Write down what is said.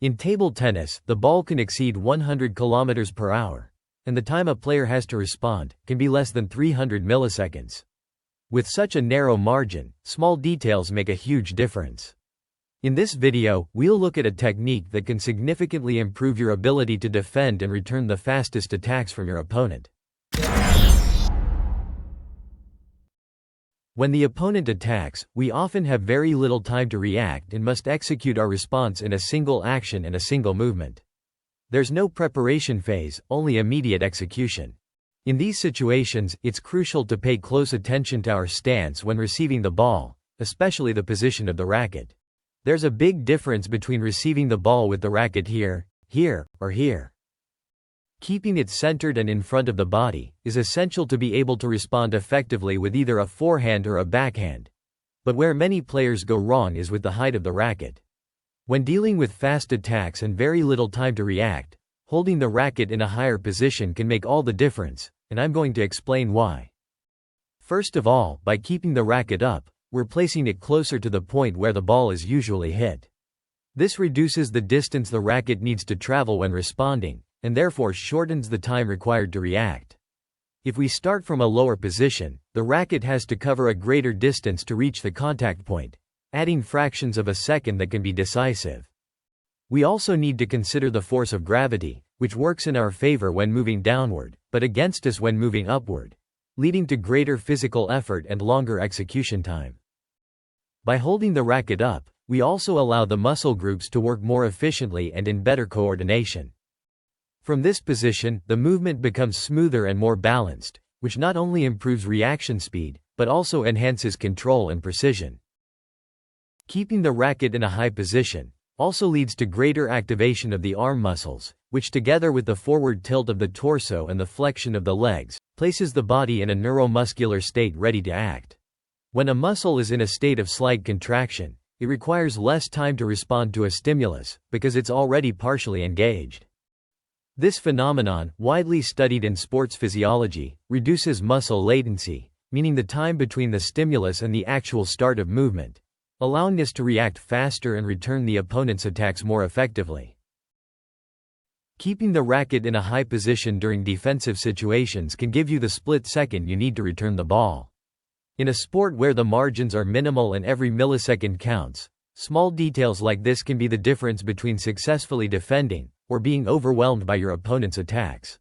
In table tennis, the ball can exceed 100 km per hour, and the time a player has to respond can be less than 300 milliseconds. With such a narrow margin, small details make a huge difference. In this video, we'll look at a technique that can significantly improve your ability to defend and return the fastest attacks from your opponent. When the opponent attacks, we often have very little time to react and must execute our response in a single action and a single movement. There's no preparation phase, only immediate execution. In these situations, it's crucial to pay close attention to our stance when receiving the ball, especially the position of the racket. There's a big difference between receiving the ball with the racket here, or here. Keeping it centered and in front of the body is essential to be able to respond effectively with either a forehand or a backhand. But where many players go wrong is with the height of the racket. When dealing with fast attacks and very little time to react, holding the racket in a higher position can make all the difference, and I'm going to explain why. First of all, by keeping the racket up, we're placing it closer to the point where the ball is usually hit. This reduces the distance the racket needs to travel when responding, and therefore shortens the time required to react. If we start from a lower position, the racket has to cover a greater distance to reach the contact point, adding fractions of a second that can be decisive. We also need to consider the force of gravity, which works in our favor when moving downward, but against us when moving upward, leading to greater physical effort and longer execution time. By holding the racket up, we also allow the muscle groups to work more efficiently and in better coordination. From this position, the movement becomes smoother and more balanced, which not only improves reaction speed, but also enhances control and precision. Keeping the racket in a high position also leads to greater activation of the arm muscles, which together with the forward tilt of the torso and the flexion of the legs, places the body in a neuromuscular state ready to act. When a muscle is in a state of slight contraction, it requires less time to respond to a stimulus, because it's already partially engaged. This phenomenon, widely studied in sports physiology, reduces muscle latency, meaning the time between the stimulus and the actual start of movement, allowing us to react faster and return the opponent's attacks more effectively. Keeping the racket in a high position during defensive situations can give you the split second you need to return the ball. In a sport where the margins are minimal and every millisecond counts, small details like this can be the difference between successfully defending or being overwhelmed by your opponent's attacks.